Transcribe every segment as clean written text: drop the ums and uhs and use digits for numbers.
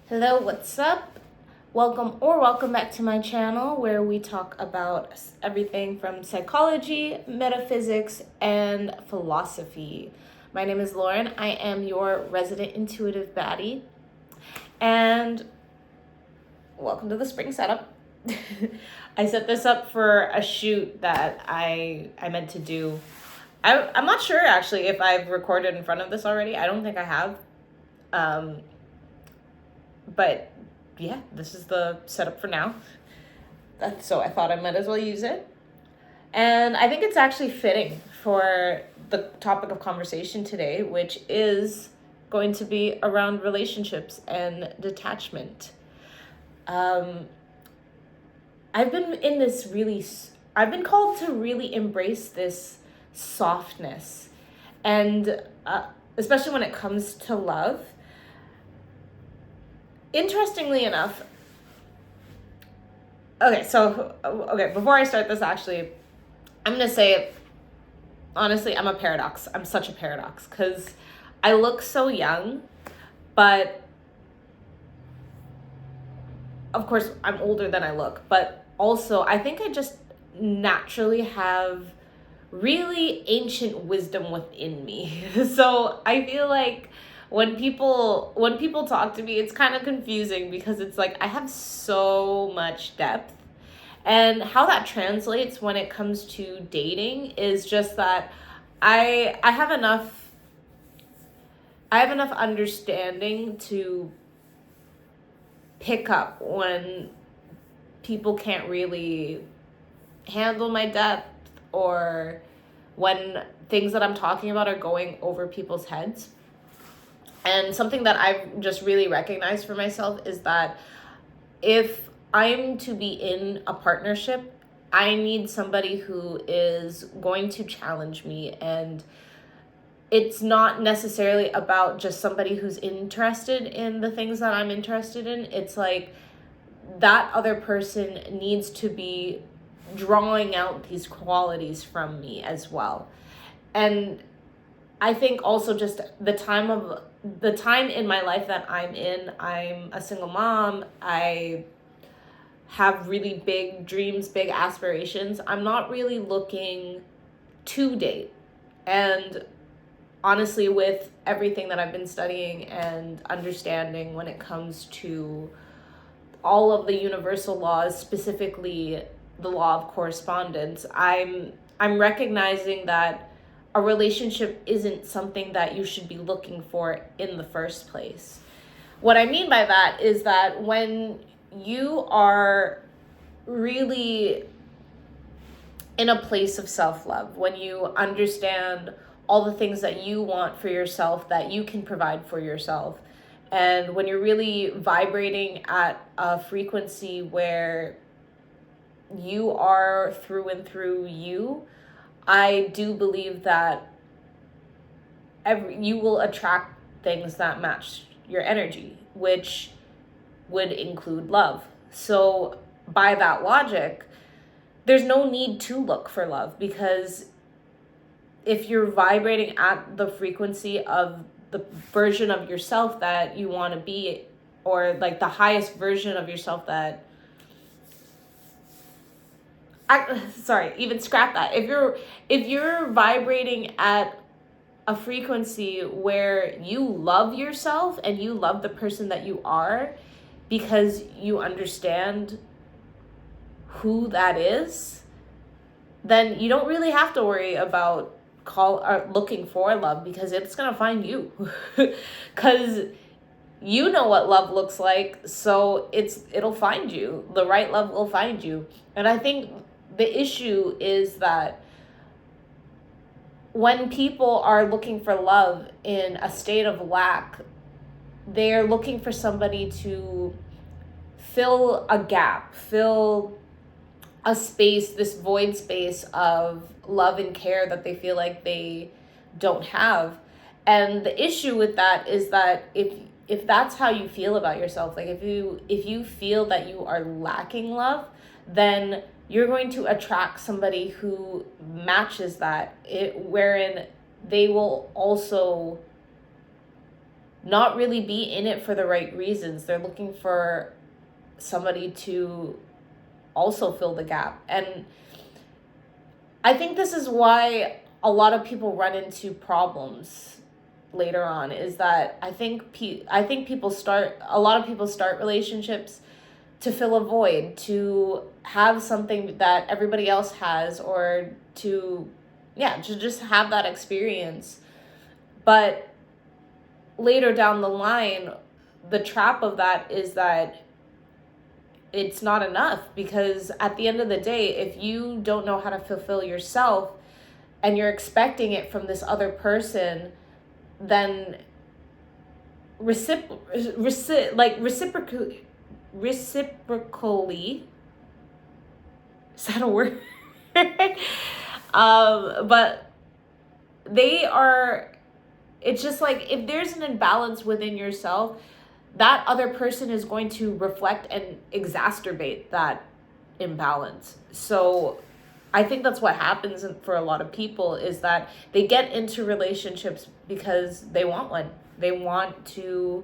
Hello, what's up? Welcome back to my channel where we talk about everything from psychology, metaphysics, and philosophy. My name is Lauren. I am your resident intuitive baddie. And welcome to the spring setup. I set this up for a shoot that I meant to do. I'm not sure actually if I've recorded in front of this already. I don't think I have. But yeah, this is the setup for now. So I thought I might as well use it. And I think it's actually fitting for the topic of conversation today, which is going to be around relationships and detachment. I've been called to really embrace this softness. And especially when it comes to love. Interestingly enough, before I start this, actually, I'm going to say, honestly, I'm a paradox. I'm such a paradox because I look so young, but of course, I'm older than I look. But also, I think I just naturally have really ancient wisdom within me. So I feel like when people talk to me, it's kind of confusing because it's like I have so much depth. And how that translates when it comes to dating is just that I have enough understanding to pick up when people can't really handle my depth, or when things that I'm talking about are going over people's heads. And something that I've just really recognized for myself is that if I'm to be in a partnership, I need somebody who is going to challenge me. And it's not necessarily about just somebody who's interested in the things that I'm interested in. It's like that other person needs to be drawing out these qualities from me as well. And I think also just the time in my life that I'm a single mom. I have really big dreams, big aspirations. I'm not really looking to date. And honestly, with everything that I've been studying and understanding when it comes to all of the universal laws, specifically the law of correspondence, I'm recognizing that a relationship isn't something that you should be looking for in the first place. What I mean by that is that when you are really in a place of self-love, when you understand all the things that you want for yourself, that you can provide for yourself, and when you're really vibrating at a frequency where you are through and through you, I do believe that you will attract things that match your energy, which would include love. So by that logic, there's no need to look for love, because if you're vibrating at the frequency of the version of yourself that you want to be, or like the highest version of yourself that even scrap that. If you're vibrating at a frequency where you love yourself and you love the person that you are, because you understand who that is, then you don't really have to worry about looking for love, because it's gonna find you. Because you know what love looks like, so it'll find you. The right love will find you. And I think the issue is that when people are looking for love in a state of lack, they're looking for somebody to fill a gap, fill a space, this void space of love and care that they feel like they don't have. And the issue with that is that if that's how you feel about yourself, like if you feel that you are lacking love, then you're going to attract somebody who matches that, wherein they will also not really be in it for the right reasons. They're looking for somebody to also fill the gap. And I think this is why a lot of people run into problems later on, is that I think a lot of people start relationships to fill a void, to have something that everybody else has, or to just have that experience. But later down the line, the trap of that is that it's not enough, because at the end of the day, if you don't know how to fulfill yourself and you're expecting it from this other person, then reciprocally, is that a word? But it's just like, if there's an imbalance within yourself, that other person is going to reflect and exacerbate that imbalance. So I think that's what happens for a lot of people, is that they get into relationships because they want one. They want to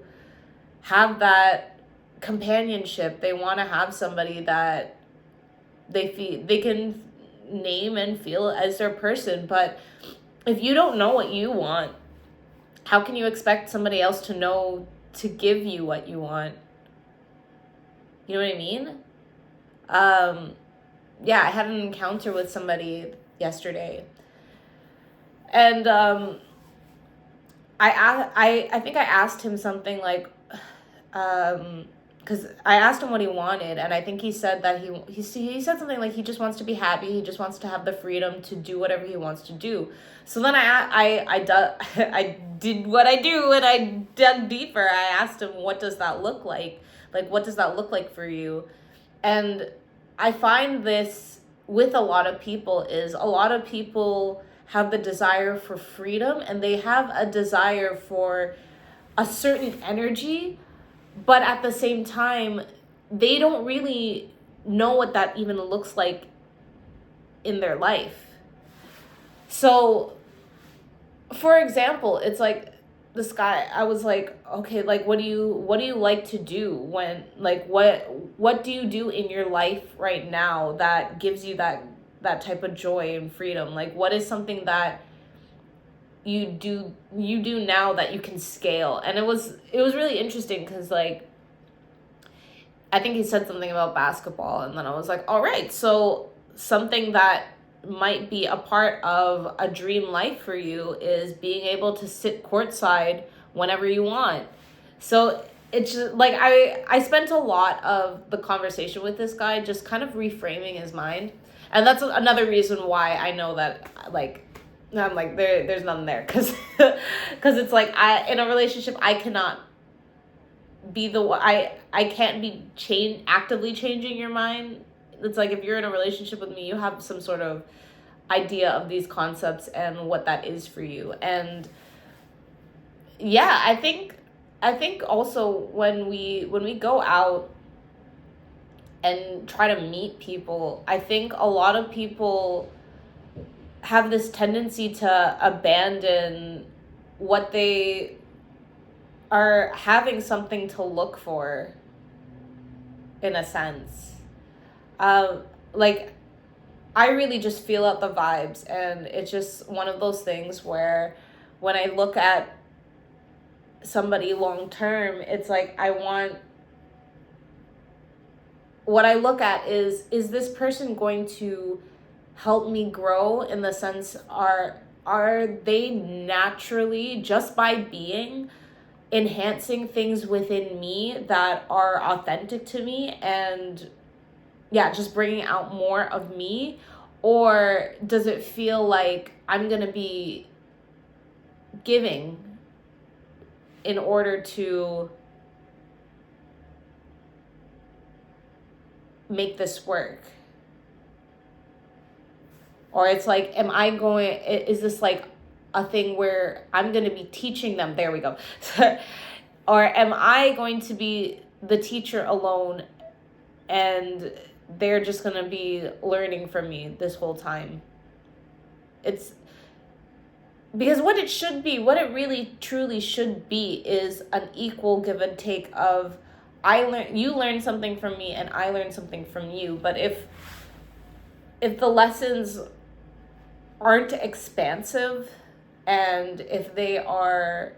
have that companionship. They want to have somebody that they can name and feel as their person. But if you don't know what you want, how can you expect somebody else to know to give you what you want? You know what I mean? I had an encounter with somebody yesterday, and I think I asked him something like, because I asked him what he wanted, and I think he said that he said something like he just wants to be happy. He just wants to have the freedom to do whatever he wants to do. So then I did what I do, and I dug deeper. I asked him, what does that look like? Like, what does that look like for you? And I find this with a lot of people, is a lot of people have the desire for freedom, and they have a desire for a certain energy, but at the same time, they don't really know what that even looks like in their life. So, for example, it's like this guy, I was like, okay, like, what do you like to do when, like, what do you do in your life right now that gives you that type of joy and freedom? Like, what is something that you do now that you can scale? And it was really interesting, because, like, I think he said something about basketball, and then I was like, all right, so something that might be a part of a dream life for you is being able to sit courtside whenever you want. So it's just like, I spent a lot of the conversation with this guy just kind of reframing his mind. And that's another reason why I know that, like, I'm like, there's nothing there, because it's like, in a relationship, I cannot be I can't be actively changing your mind. It's like, if you're in a relationship with me, you have some sort of idea of these concepts and what that is for you. And I think also when we go out and try to meet people, I think a lot of people have this tendency to abandon what they are having something to look for, in a sense. Like, I really just feel out the vibes, and it's just one of those things where when I look at somebody long term, it's like, what I look at is this person going to help me grow, in the sense, are they naturally, just by being, enhancing things within me that are authentic to me, and just bringing out more of me? Or does it feel like I'm going to be giving in order to make this work? Or it's like, is this like a thing where I'm going to be teaching them? There we go. Or am I going to be the teacher alone, and they're just going to be learning from me this whole time? because what it should be, what it really truly should be, is an equal give and take of you learn something from me and I learn something from you. But if the lessons aren't expansive, and if they are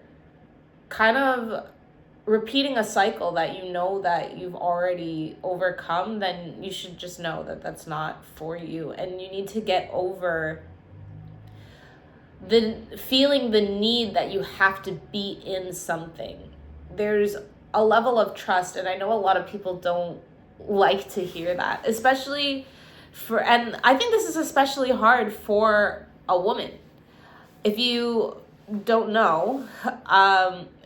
kind of repeating a cycle that you know that you've already overcome, then you should just know that that's not for you, and you need to get over the feeling the need that you have to be in something. There's a level of trust, and I know a lot of people don't like to hear that, especially and I think this is especially hard for a woman. If you don't know,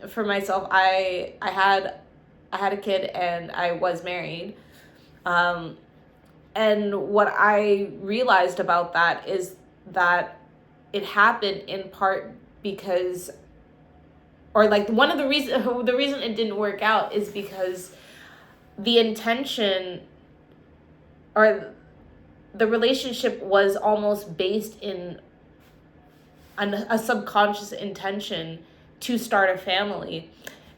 for myself, I had a kid and I was married. And what I realized about that is that it happened in part because, or like one of the reason it didn't work out is because the intention, or the relationship, was almost based in a subconscious intention to start a family.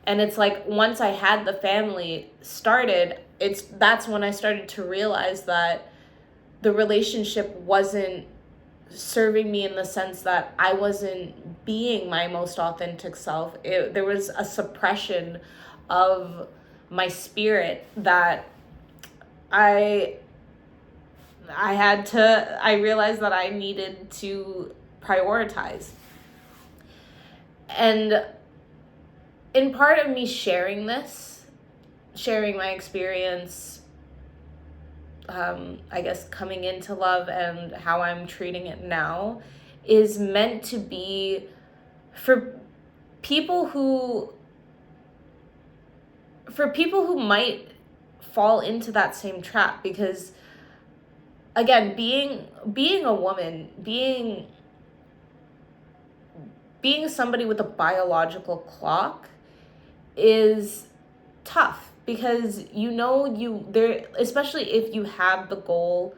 And it's like, once I had the family started, that's when I started to realize that the relationship wasn't serving me, in the sense that I wasn't being my most authentic self. There was a suppression of my spirit that I realized that I needed to prioritize. And in part of me sharing my experience, I guess coming into love and how I'm treating it now, is meant to be for people who might fall into that same trap. Because again, being a woman, being somebody with a biological clock is tough, because especially if you have the goal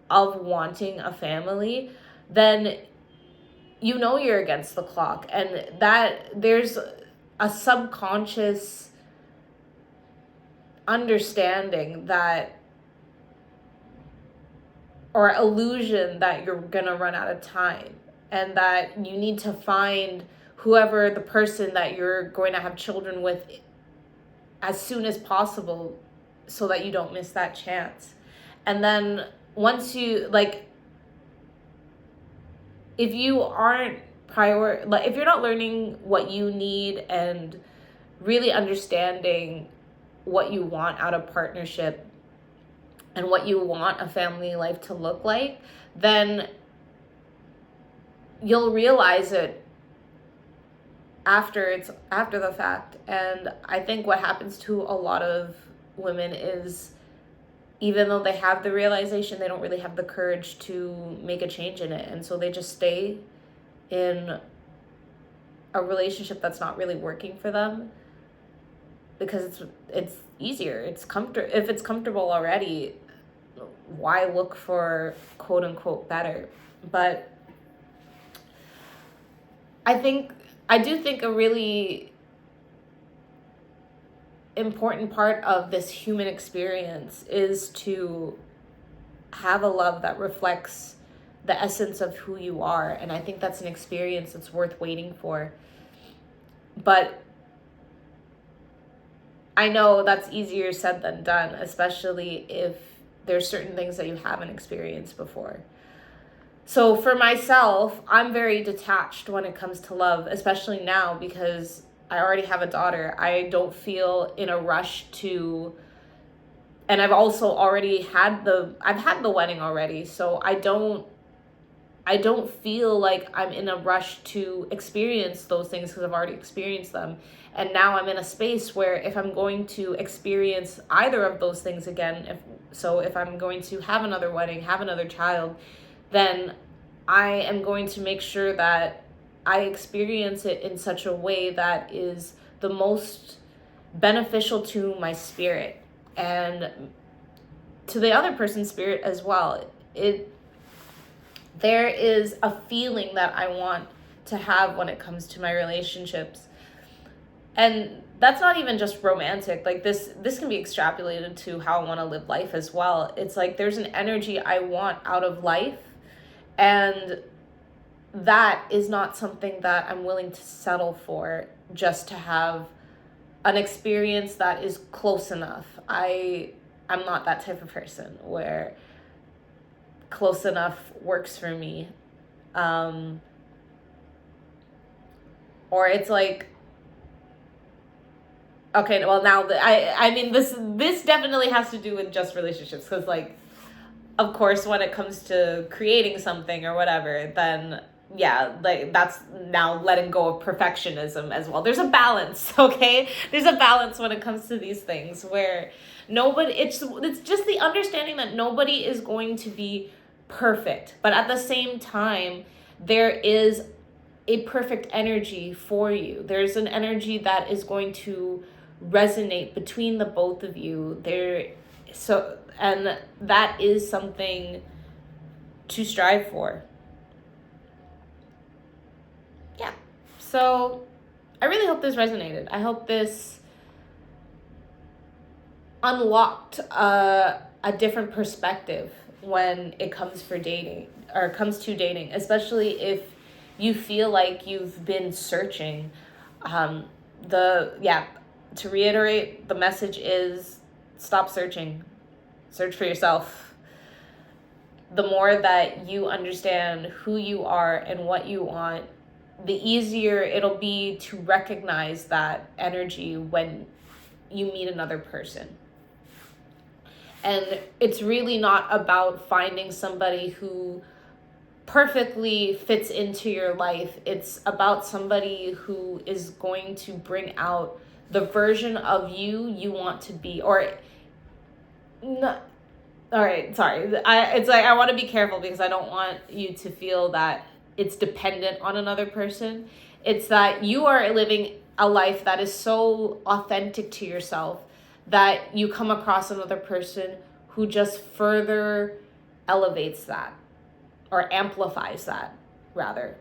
of wanting a family, then you're against the clock, and that there's a subconscious understanding that, or illusion, that you're gonna run out of time, and that you need to find whoever the person that you're going to have children with as soon as possible, so that you don't miss that chance. And then once you, like, if you aren't if you're not learning what you need and really understanding what you want out of partnership and what you want a family life to look like, then you'll realize it after the fact. And I think what happens to a lot of women is, even though they have the realization, they don't really have the courage to make a change in it, and so they just stay in a relationship that's not really working for them, because it's easier, if it's comfortable already, why look for quote unquote better? But I do think a really important part of this human experience is to have a love that reflects the essence of who you are. And I think that's an experience that's worth waiting for. But I know that's easier said than done, especially if there's certain things that you haven't experienced before. So for myself, I'm very detached when it comes to love, especially now, because I already have a daughter. I don't feel in a rush to, and I've also already had the wedding already. So I don't feel like I'm in a rush to experience those things, because I've already experienced them. And now I'm in a space where if I'm going to experience either of those things again, if I'm going to have another wedding, have another child, then I am going to make sure that I experience it in such a way that is the most beneficial to my spirit and to the other person's spirit as well. There is a feeling that I want to have when it comes to my relationships. And that's not even just romantic. Like this can be extrapolated to how I want to live life as well. It's like there's an energy I want out of life, and that is not something that I'm willing to settle for just to have an experience that is close enough. I'm not that type of person where close enough works for me. Or it's like, okay, well now I mean this definitely has to do with just relationships, because like, of course, when it comes to creating something or whatever, then yeah, like that's now letting go of perfectionism as well. There's a balance, okay? There's a balance when it comes to these things where it's just the understanding that nobody is going to be perfect, but at the same time, there is a perfect energy for you. There's an energy that is going to resonate between the both of you. And that is something to strive for. Yeah. So I really hope this resonated. I hope this unlocked a different perspective when it comes to dating, especially if you feel like you've been searching. To reiterate, the message is stop searching. Search for yourself. The more that you understand who you are and what you want, the easier it'll be to recognize that energy when you meet another person. And it's really not about finding somebody who perfectly fits into your life. It's about somebody who is going to bring out the version of you want to be, or not. All right, sorry. It's like I want to be careful because I don't want you to feel that it's dependent on another person. It's that you are living a life that is so authentic to yourself that you come across another person who just further elevates that, or amplifies that, rather.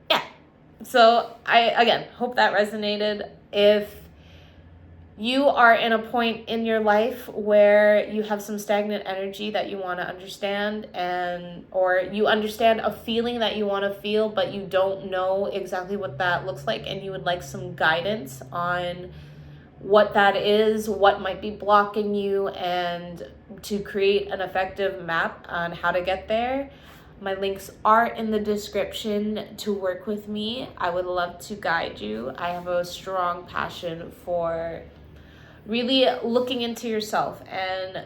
Yeah. So I, again, hope that resonated. If you are in a point in your life where you have some stagnant energy that you want to understand, or you understand a feeling that you want to feel, but you don't know exactly what that looks like, and you would like some guidance on what that is, what might be blocking you, and to create an effective map on how to get there, my links are in the description to work with me. I would love to guide you. I have a strong passion for really looking into yourself and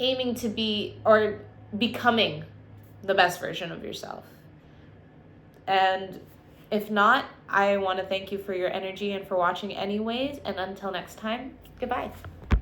aiming to be, or becoming, the best version of yourself. And if not, I want to thank you for your energy and for watching anyways. And until next time, goodbye.